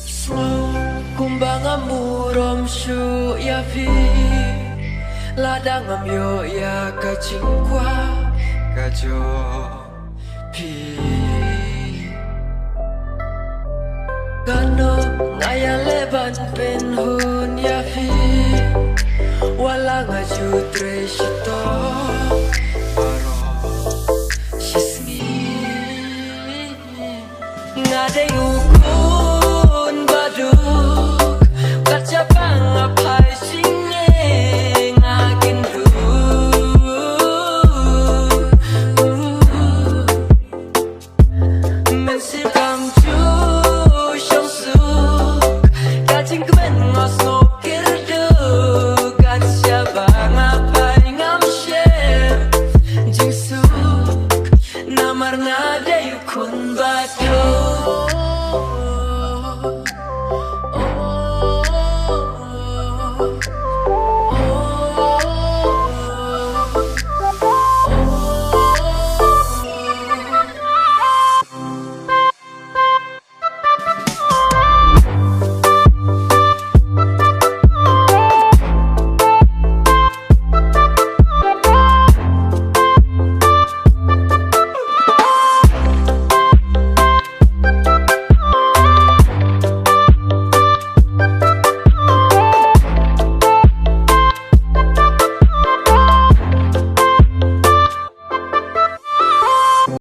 Slow kumbang murom shu ya vi ladang am yo ya kacing kwa kajo pi kano ngaya leban pen hun ya vi wala ngaju tre shito baro shisni ngade ukun baduk kaca pangapai singe ngakin du mensir kam chu shong su kacing kben ngos no kirdu kaca pangapai ngam share jingsuk namar ngade ukun baduk